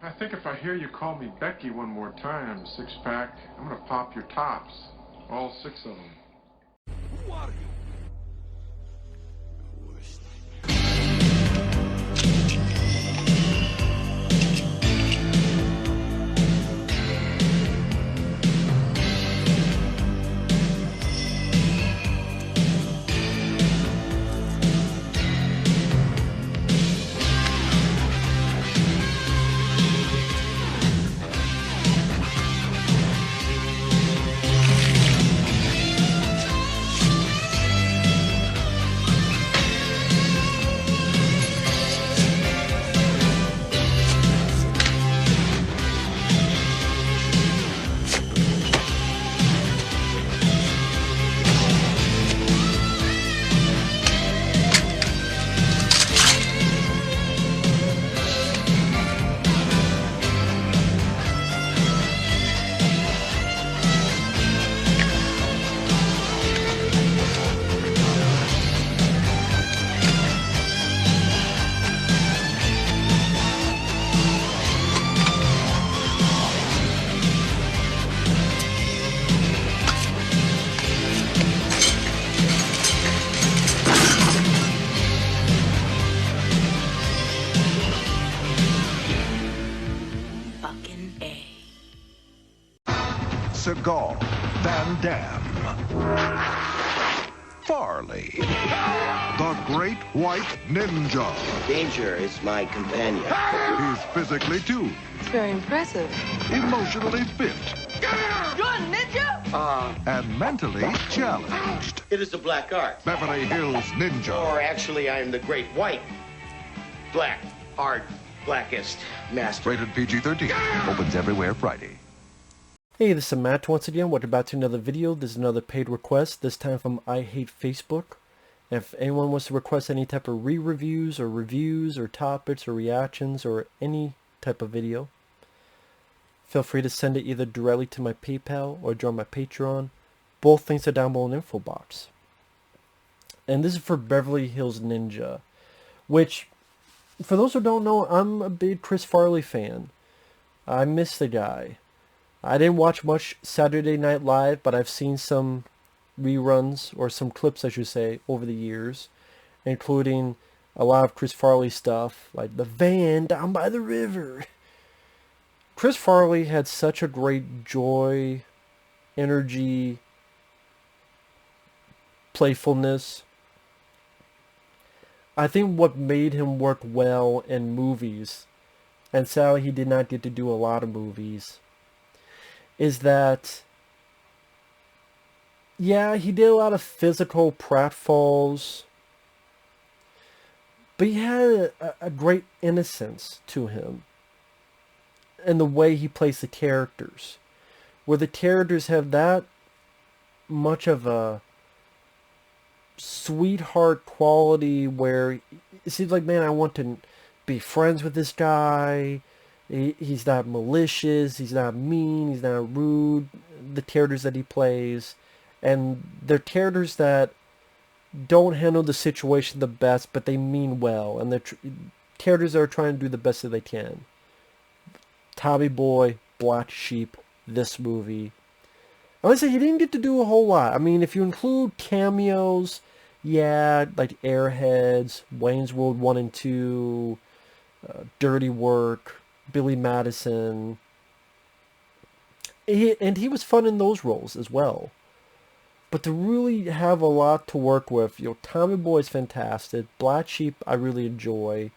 I think if I hear you call me Becky one more time, six-pack, I'm gonna pop your tops. All six of them. Who are you? Seagal, Van Damme, Farley, the Great White Ninja. Danger is my companion. He's physically tuned, It's very impressive. emotionally fit, Good ninja! and mentally challenged. It is the black art. Beverly Hills Ninja. Or actually, I am the great white black art blackest master. Rated PG-13. Opens everywhere Friday. Hey, this is Matt once again. Welcome back to another video. This is another paid request, this time from I Hate Facebook. And if anyone wants to request any type of re-reviews or topics or reactions or any type of video, feel free to send it either directly to my PayPal or join my Patreon. Both links are down below in the info box. And this is for Beverly Hills Ninja, which, for those who don't know, I'm a big Chris Farley fan. I miss the guy. I didn't watch much Saturday Night Live, but I've seen some reruns, or some clips I should say, over the years, including a lot of Chris Farley stuff, like the van down by the river. Chris Farley had such a great joy, energy, playfulness. I think what made him work well in movies, and sadly he did not get to do a lot of movies, is that, yeah, he did a lot of physical pratfalls, but he had a great innocence to him in the way he plays the characters, where the characters have that much of a sweetheart quality where it seems like, man, I want to be friends with this guy. He's not malicious, he's not mean, he's not rude, the characters that he plays. And they're characters that don't handle the situation the best, but they mean well. And they're characters that are trying to do the best that they can. Tommy Boy, Black Sheep, this movie. I would say he didn't get to do a whole lot. I mean, if you include cameos, yeah, like Airheads, Wayne's World 1 and 2, Dirty Work, Billy Madison. He was fun in those roles as well. But to really have a lot to work with, Tommy Boy is fantastic. Black Sheep I really enjoy.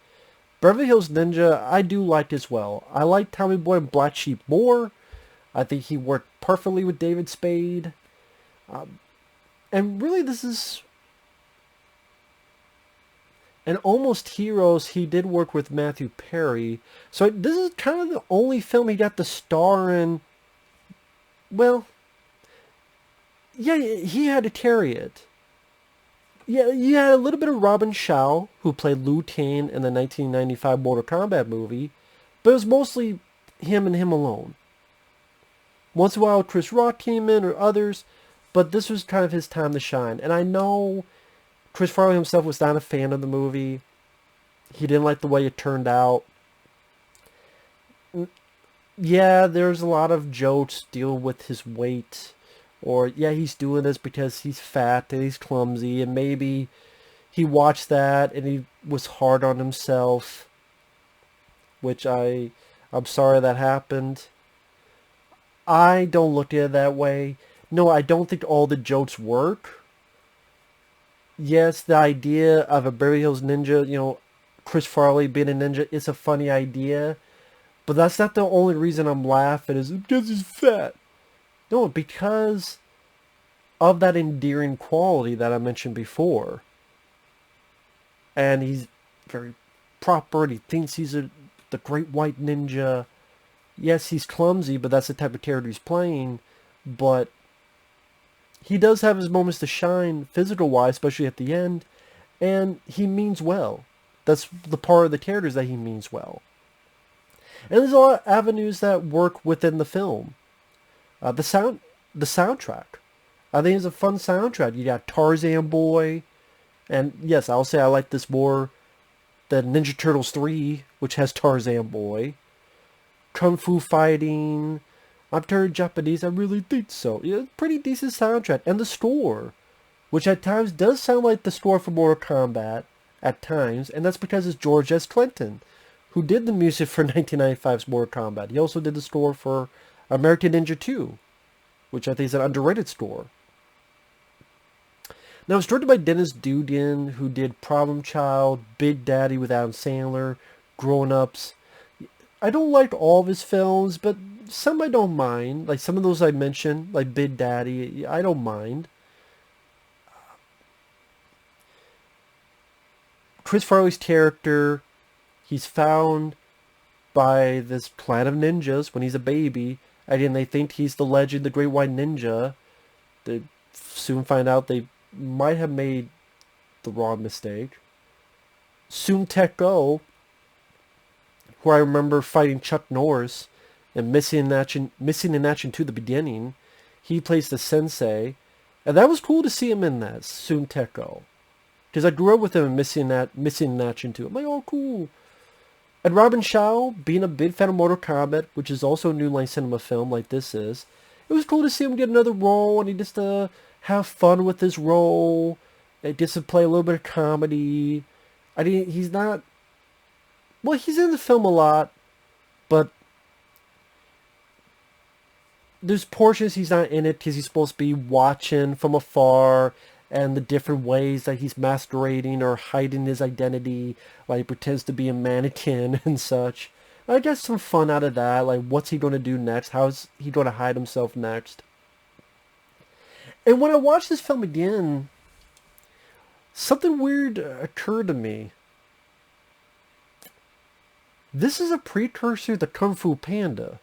Beverly Hills Ninja I do like as well. I like Tommy Boy and Black Sheep more. I think he worked perfectly with David Spade. And really this is... And Almost Heroes, he did work with Matthew Perry. So this is kind of the only film he got to star in. Well, yeah, he had to carry it. Yeah, you had a little bit of Robin Shou, who played Liu Kang in the 1995 Mortal Kombat movie. But it was mostly him and him alone. Once in a while Chris Rock came in or others. But this was kind of his time to shine. And I know Chris Farley himself was not a fan of the movie. He didn't like the way it turned out. Yeah, there's a lot of jokes deal with his weight. Or, yeah, he's doing this because he's fat and he's clumsy. And maybe he watched that and he was hard on himself. Which I'm sorry that happened. I don't look at it that way. No, I don't think all the jokes work. Yes, the idea of a Beverly Hills Ninja, Chris Farley being a ninja is a funny idea. But that's not the only reason I'm laughing, is because he's fat. No, because of that endearing quality that I mentioned before. And he's very proper, and he thinks he's the great white ninja. Yes, he's clumsy, but that's the type of character he's playing. But he does have his moments to shine, physical-wise, especially at the end. And he means well. That's the part of the character, is that he means well. And there's a lot of avenues that work within the film. The soundtrack. I think it's a fun soundtrack. You got Tarzan Boy. And yes, I'll say I like this more than Ninja Turtles 3, which has Tarzan Boy. Kung Fu fighting. I'm turned Japanese, I really think so. Yeah, pretty decent soundtrack. And the score, which at times does sound like the score for Mortal Kombat, at times, and that's because it's George S. Clinton, who did the music for 1995's Mortal Kombat. He also did the score for American Ninja 2, which I think is an underrated score. Now, it's directed by Dennis Dugan, who did Problem Child, Big Daddy with Adam Sandler, Grown Ups. I don't like all of his films, but some I don't mind. Like some of those I mentioned, like Big Daddy, I don't mind. Chris Farley's character, he's found by this clan of ninjas when he's a baby. Again, they think he's the legend, the Great White Ninja. They soon find out they might have made the wrong mistake. Soon Teko, who I remember fighting Chuck Norris and missing in action to the beginning. He plays the sensei. And that was cool to see him in that, Soon Teko. Because I grew up with him and missing in action too. I'm like, oh, cool. And Robin Shou, being a big fan of Mortal Kombat, which is also a New Line Cinema film like this is, it was cool to see him get another role, and he just have fun with his role. It gets to play a little bit of comedy. I mean, he's not... Well, he's in the film a lot, but there's portions he's not in it because he's supposed to be watching from afar, and the different ways that he's masquerading or hiding his identity, like he pretends to be a mannequin and such. I get some fun out of that, like what's he going to do next? How is he going to hide himself next? And when I watched this film again, something weird occurred to me. This is a precursor to Kung Fu Panda.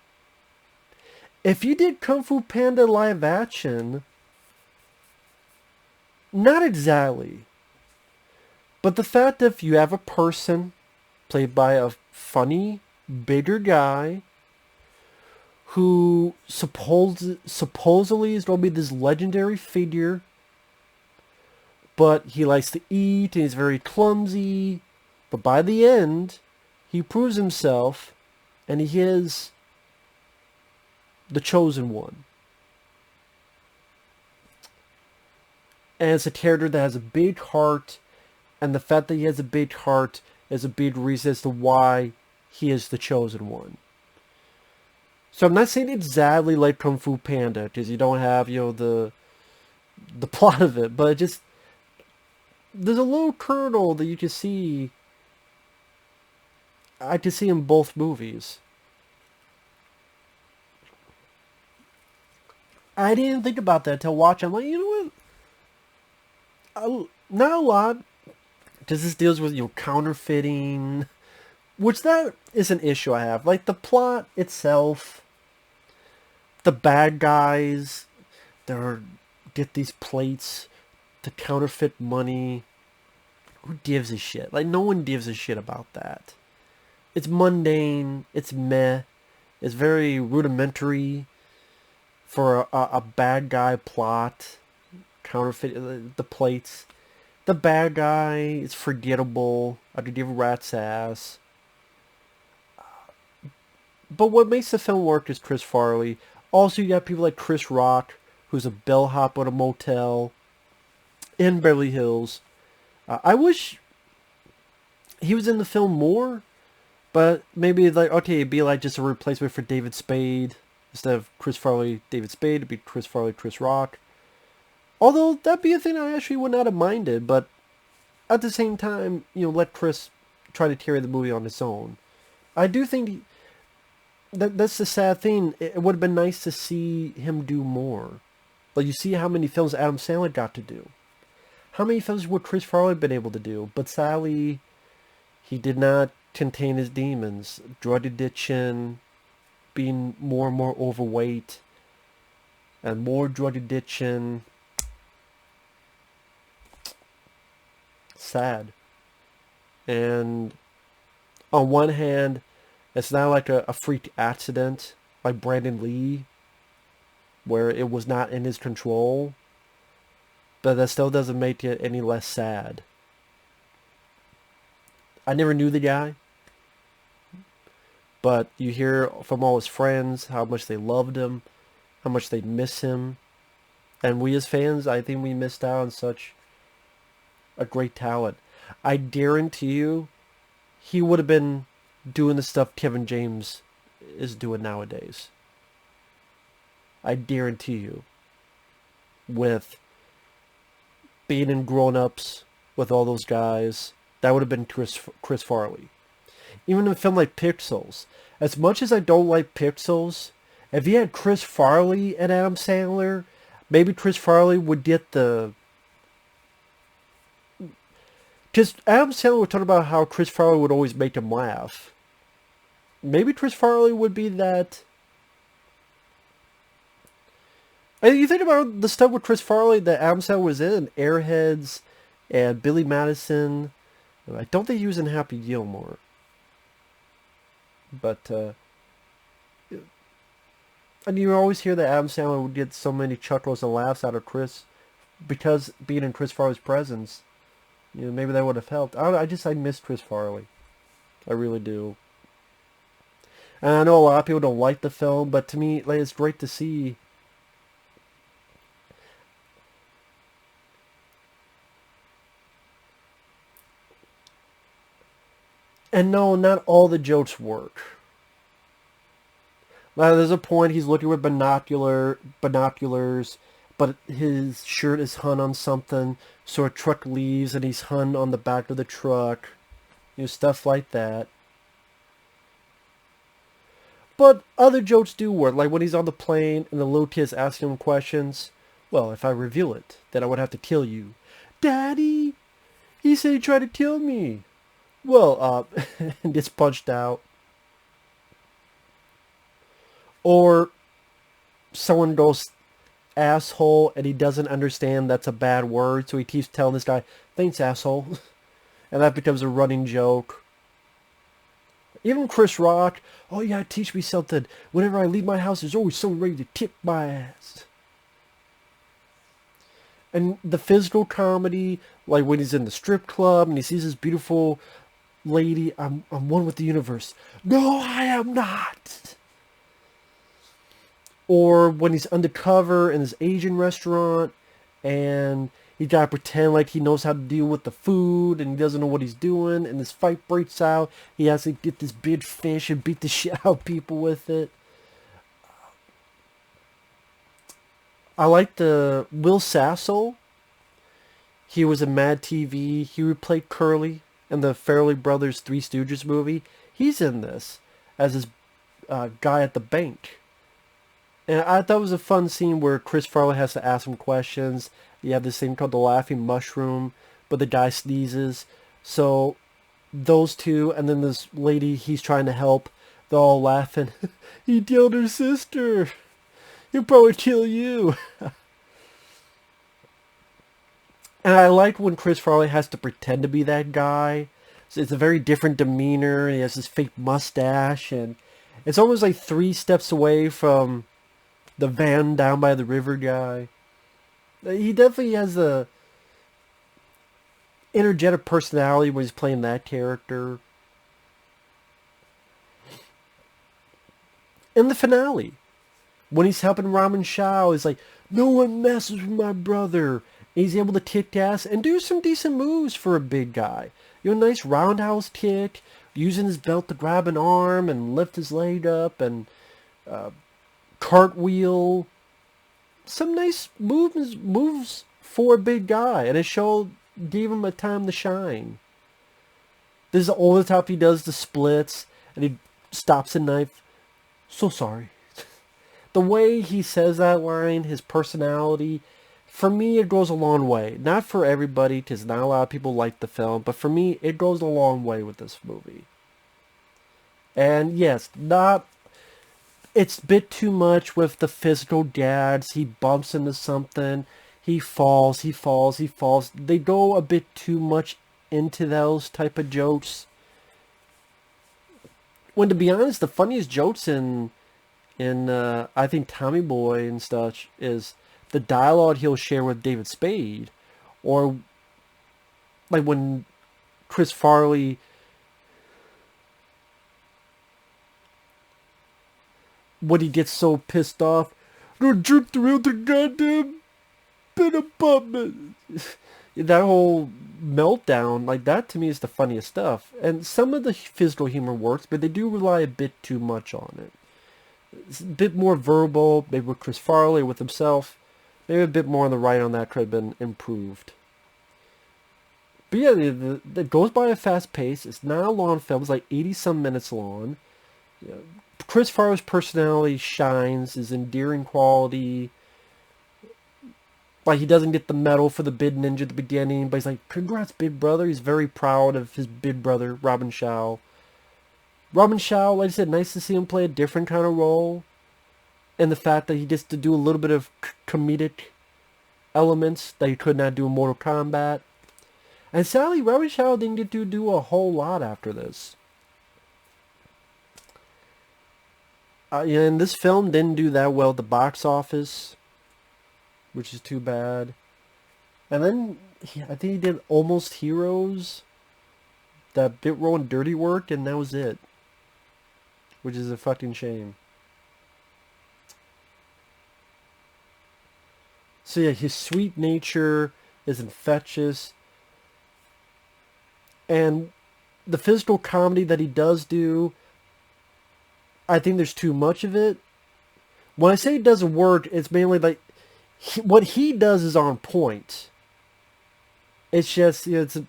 If you did Kung Fu Panda live action, not exactly. But the fact that if you have a person played by a funny, bigger guy who supposedly is going to be this legendary figure, but he likes to eat and he's very clumsy, but by the end, he proves himself and he is the chosen one. And it's a character that has a big heart, and the fact that he has a big heart is a big reason as to why he is the chosen one. So I'm not saying exactly like Kung Fu Panda, because you don't have, the plot of it, but just, there's a little kernel that you can see, I can see in both movies. I didn't think about that until watching. I'm like, you know what? Not a lot, because this deals with counterfeiting, which that is an issue I have. Like the plot itself, the bad guys, they get these plates to counterfeit money. Who gives a shit? Like no one gives a shit about that. It's mundane. It's meh. It's very rudimentary for a bad guy plot. Counterfeit the plates. The bad guy is forgettable. I could give a rat's ass. but what makes the film work is Chris Farley. Also, you got people like Chris Rock, who's a bellhop at a motel in Beverly Hills. I wish he was in the film more, but maybe like, okay, it'd be like just a replacement for David Spade. Instead of Chris Farley, David Spade, it'd be Chris Farley, Chris Rock. Although, that'd be a thing I actually would not have minded, but at the same time, you know, let Chris try to carry the movie on his own. I do think that's the sad thing. It would have been nice to see him do more. Like, you see how many films Adam Sandler got to do. How many films would Chris Farley have been able to do? But sadly, he did not contain his demons. Drug addiction, being more and more overweight, and more drug addiction. Sad. And on one hand, it's not like a freak accident like Brandon Lee, where it was not in his control, but that still doesn't make it any less sad. I never knew the guy, but you hear from all his friends how much they loved him, how much they miss him, and we as fans, I think we missed out on such a great talent. I guarantee you, he would have been doing the stuff Kevin James is doing nowadays. I guarantee you. With being in Grown Ups with all those guys, that would have been Chris Farley. Even in a film like Pixels, as much as I don't like Pixels, if you had Chris Farley and Adam Sandler, maybe Chris Farley would get the... Because Adam Sandler would talk about how Chris Farley would always make him laugh. Maybe Chris Farley would be that... And you think about the stuff with Chris Farley that Adam Sandler was in, Airheads and Billy Madison. I don't think he was in Happy Gilmore. But, and you always hear that Adam Sandler would get so many chuckles and laughs out of Chris because being in Chris Farley's presence. You know, maybe that would have helped. I miss Chris Farley. I really do. And I know a lot of people don't like the film, but to me, like, it's great to see. And no, not all the jokes work. Now, there's a point he's looking with binoculars, but his shirt is hung on something, so a truck leaves and he's hung on the back of the truck. You know, stuff like that. But other jokes do work, like when he's on the plane and the little kid's asking him questions. Well, if I reveal it, then I would have to kill you. Daddy, he said he tried to kill me. Well, and gets punched out. Or someone goes asshole and he doesn't understand that's a bad word, so he keeps telling this guy, thanks asshole. And that becomes a running joke. Even Chris Rock, oh yeah, teach me something. Whenever I leave my house, there's always someone ready to kick my ass. And the physical comedy, like when he's in the strip club and he sees this beautiful lady, I'm one with the universe. No, I am not. Or when he's undercover in this Asian restaurant and he gotta pretend like he knows how to deal with the food and he doesn't know what he's doing, and this fight breaks out. He has to get this big fish and beat the shit out of people with it. I like the Will Sasso. He was in Mad TV. He replayed Curly in the Farrelly Brothers Three Stooges movie. He's in this as this guy at the bank. And I thought it was a fun scene where Chris Farley has to ask him questions. You have this thing called the laughing mushroom, but the guy sneezes. So those two, and then this lady he's trying to help, they're all laughing. He killed her sister. He'll probably kill you. And I like when Chris Farley has to pretend to be that guy. So it's a very different demeanor. He has this fake mustache, and it's almost like 3 steps away from the van down by the river guy. He definitely has a energetic personality when he's playing that character. in the finale. When he's helping Robin Shou, he's like, no one messes with my brother. And he's able to kick ass and do some decent moves for a big guy. You know, nice roundhouse kick, using his belt to grab an arm and lift his leg up, and cartwheel. Some nice moves for a big guy. And it gave him a time to shine. This is over the top. He does the splits, and he stops a knife. So sorry. The way he says that line, his personality, for me it goes a long way. Not for everybody, because not a lot of people like the film, but for me it goes a long way with this movie. And yes, it's a bit too much with the physical gags. He bumps into something, he falls. They go a bit too much into those type of jokes. When, to be honest, the funniest jokes in I think Tommy Boy and such is the dialogue he'll share with David Spade, or like when Chris Farley when he gets so pissed off, don't jerk around the goddamn bit of puppet. That whole meltdown, like that to me is the funniest stuff. And some of the physical humor works, but they do rely a bit too much on it. It's a bit more verbal, maybe with Chris Farley, with himself. Maybe a bit more on the right on that could have been improved. But yeah, it goes by a fast pace. It's not a long film. It's like 80-some minutes long. Yeah. Chris Farley's personality shines, his endearing quality. Like, he doesn't get the medal for the big ninja at the beginning, but he's like, congrats, big brother. He's very proud of his big brother, Robin Shou. Robin Shou, like I said, nice to see him play a different kind of role. And the fact that he gets to do a little bit of comedic elements that he could not do in Mortal Kombat. And sadly, Robin Shou didn't get to do a whole lot after this. And this film didn't do that well at the box office, which is too bad. And then, I think he did Almost Heroes, that bit role in Dirty Work, and that was it. Which is a fucking shame. So yeah, his sweet nature is infectious. And the physical comedy that he does do, I think there's too much of it. When I say it doesn't work, it's mainly like, what he does is on point. It's just, you know, it's a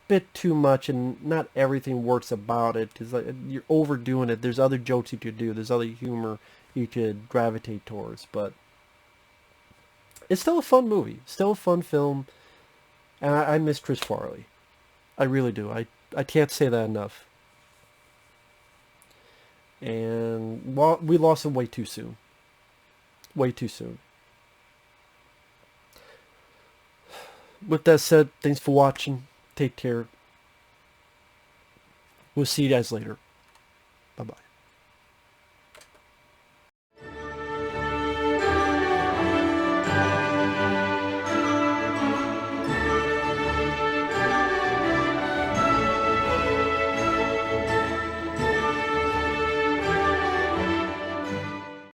bit too much, and not everything works about it. Because like, you're overdoing it. There's other jokes you could do. There's other humor you could gravitate towards. But it's still a fun movie. Still a fun film. And I miss Chris Farley. I really do. I can't say that enough. And well, we lost him way too soon. Way too soon. With that said, thanks for watching. Take care. We'll see you guys later. Bye-bye.